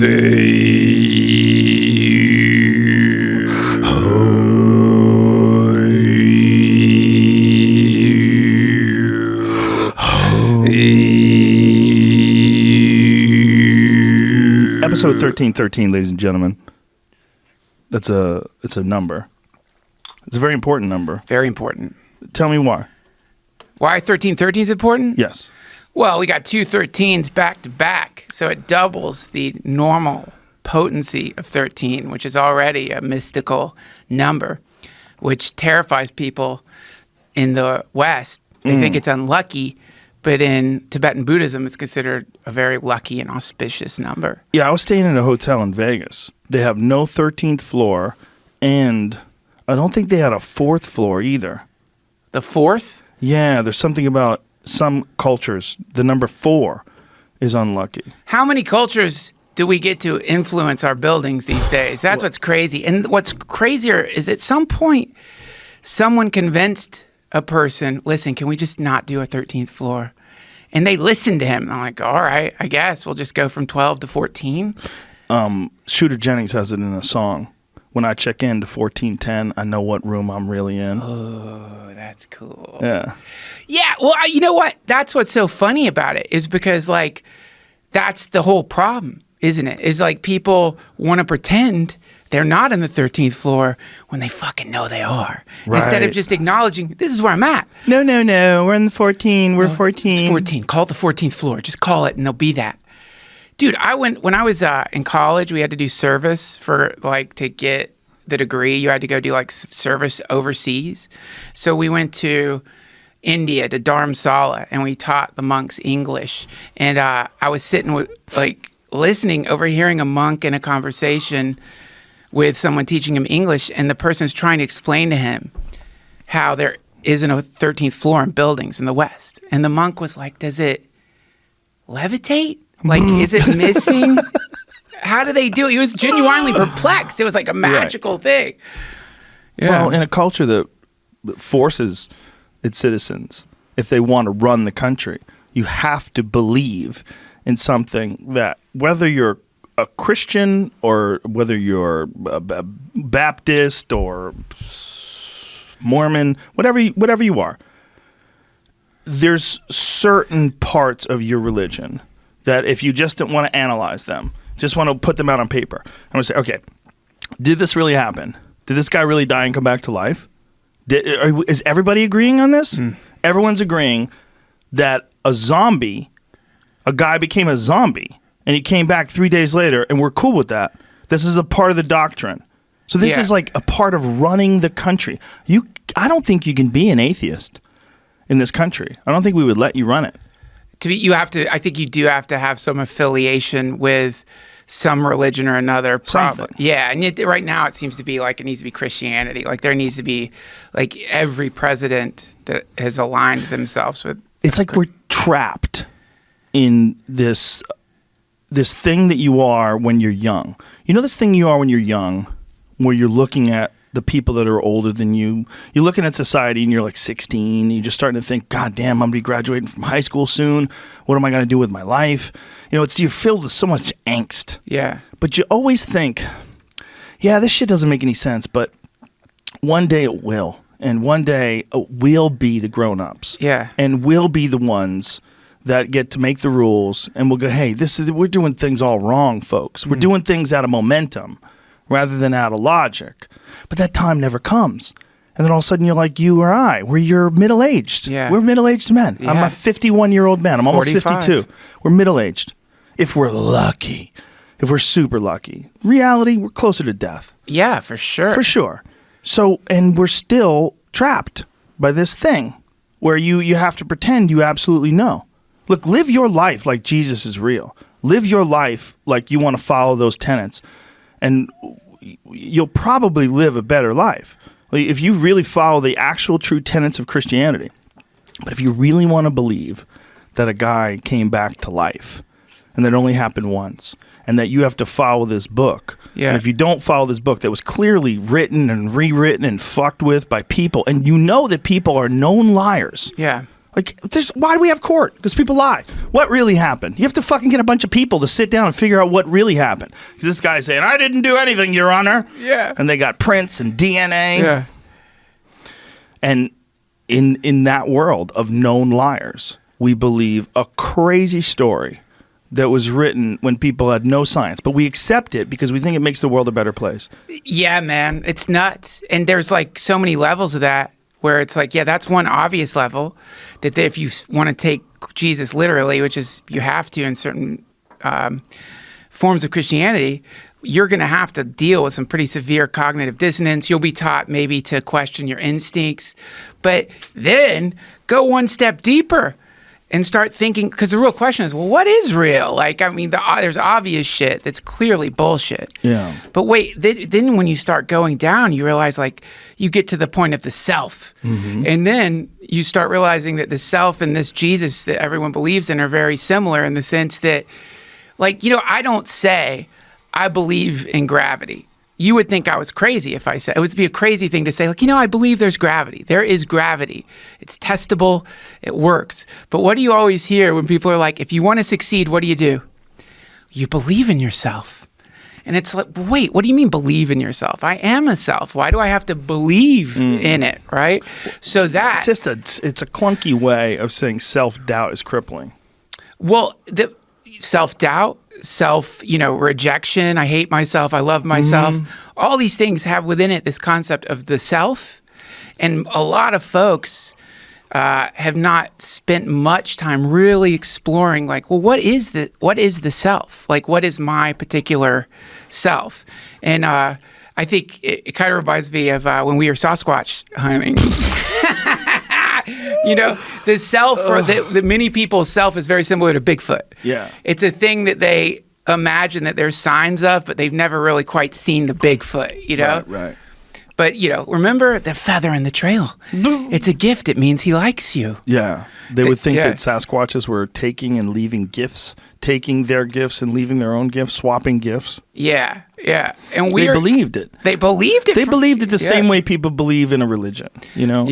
Episode 1313, ladies and gentlemen. It's a number. It's a very important number. Very important. Tell me why. Why 1313 is important? Yes. Well, we got two 13s back to back, so it doubles the normal potency of 13, which is already a mystical number, which terrifies people in the West. They think it's unlucky, but in Tibetan Buddhism, it's considered a very lucky and auspicious number. Yeah, I was staying in a hotel in Vegas. They have no 13th floor, and I don't think they had a 4th floor either. The 4th? Yeah, there's something about some cultures. The number 4 is unlucky. How many cultures do we get to influence our buildings these days? That's what's crazy. And what's crazier is at some point, someone convinced a person, listen, can we just not do a 13th floor? And they listened to him. I'm like, all right, I guess we'll just go from 12 to 14. Shooter Jennings has it in a song. When I check in to 1410, I know what room I'm really in. Oh, that's cool. Yeah. Yeah, well, you know what? That's what's so funny about it is because, like, that's the whole problem, isn't it? Is like people want to pretend they're not in the 13th floor when they fucking know they are. Right. Instead of just acknowledging, this is where I'm at. No, we're in the 14. We're 14. It's 14. Call it the 14th floor. Just call it and they'll be that. Dude, when I was in college, we had to do service for, like, to get the degree. You had to go do, like, service overseas. So we went to India, to Dharamsala, and we taught the monks English. And I was sitting with, like, listening, overhearing a monk in a conversation with someone teaching him English, and the person's trying to explain to him how there isn't a 13th floor in buildings in the West. And the monk was like, does it levitate? Like, is it missing? How do they do it? He was genuinely perplexed. It was like a magical thing. Yeah. Well, in a culture that forces its citizens, if they want to run the country, you have to believe in something that, whether you're a Christian or whether you're a Baptist or Mormon, whatever you are, there's certain parts of your religion that if you just don't want to analyze them, just want to put them out on paper, I'm going to say, okay, did this really happen? Did this guy really die and come back to life? Is everybody agreeing on this? Everyone's agreeing that a guy became a zombie, and he came back 3 days later, and we're cool with that. This is a part of the doctrine. So this is like a part of running the country. I don't think you can be an atheist in this country. I don't think we would let you run it. I think you do have to have some affiliation with some religion or another. Probably. Something. Yeah, and yet right now it seems to be like it needs to be Christianity. Like there needs to be like every president that has aligned themselves with. It's like we're trapped in this thing that you are when you're young. You know this thing you are when you're young, where you're looking at the people that are older than you. You're looking at society and you're like 16. And you're just starting to think, God damn, I'm going to be graduating from high school soon. What am I going to do with my life? You know, you're filled with so much angst. Yeah. But you always think, yeah, this shit doesn't make any sense, but one day it will. And one day we'll be the grown-ups. Yeah. And we'll be the ones that get to make the rules, and we'll go, hey, we're doing things all wrong, folks. We're doing things out of momentum rather than out of logic. But that time never comes. And then all of a sudden you're like you or I, where you're middle-aged. Yeah. We're middle-aged men. Yeah. I'm a 51-year-old man. I'm 45. Almost 52. We're middle-aged. If we're lucky. If we're super lucky. Reality, we're closer to death. Yeah, for sure. For sure. So, and we're still trapped by this thing where you have to pretend you absolutely know. Look, live your life like Jesus is real. Live your life like you want to follow those tenets. And you'll probably live a better life. Like, if you really follow the actual true tenets of Christianity. But if you really want to believe that a guy came back to life and that only happened once and that you have to follow this book. Yeah. And if you don't follow this book that was clearly written and rewritten and fucked with by people, and you know that people are known liars. Yeah. Like, why do we have court? Because people lie. What really happened? You have to fucking get a bunch of people to sit down and figure out what really happened. Because this guy's saying, I didn't do anything, Your Honor. Yeah. And they got prints and DNA. Yeah. And in that world of known liars, we believe a crazy story that was written when people had no science. But we accept it because we think it makes the world a better place. Yeah, man. It's nuts. And there's like so many levels of that. Where it's like, yeah, that's one obvious level, that if you want to take Jesus literally, which is you have to in certain forms of Christianity, you're going to have to deal with some pretty severe cognitive dissonance. You'll be taught maybe to question your instincts, but then go one step deeper and start thinking, because the real question is, well, what is real? Like, I mean, there's obvious shit that's clearly bullshit. Yeah. But wait, then when you start going down, you realize, like, you get to the point of the self. Mm-hmm. And then you start realizing that the self and this Jesus that everyone believes in are very similar in the sense that, like, you know, I don't say I believe in gravity. You would think I was crazy if I said, it would be a crazy thing to say, like, you know, I believe there's gravity. There is gravity. It's testable. It works. But what do you always hear when people are like, if you want to succeed, what do? You believe in yourself. And it's like, wait, what do you mean believe in yourself? I am a self. Why do I have to believe in it, right? So that... It's a clunky way of saying self-doubt is crippling. Well, the self-doubt, rejection, I hate myself, I love myself. All these things have within it this concept of the self. And a lot of folks have not spent much time really exploring, like, well, what is the self? Like, what is my particular self? And I think it kind of reminds me of when we were Sasquatch hunting. You know, the self, or the many people's self is very similar to Bigfoot. Yeah. It's a thing that they imagine that there's signs of, but they've never really quite seen the Bigfoot, you know? Right. But, you know, remember the feather in the trail. It's a gift. It means he likes you. Yeah. They would think that Sasquatches were taking and leaving gifts, taking their gifts and leaving their own gifts, swapping gifts. Yeah. And they believed it. They believed it. They believed it the same way people believe in a religion, you know?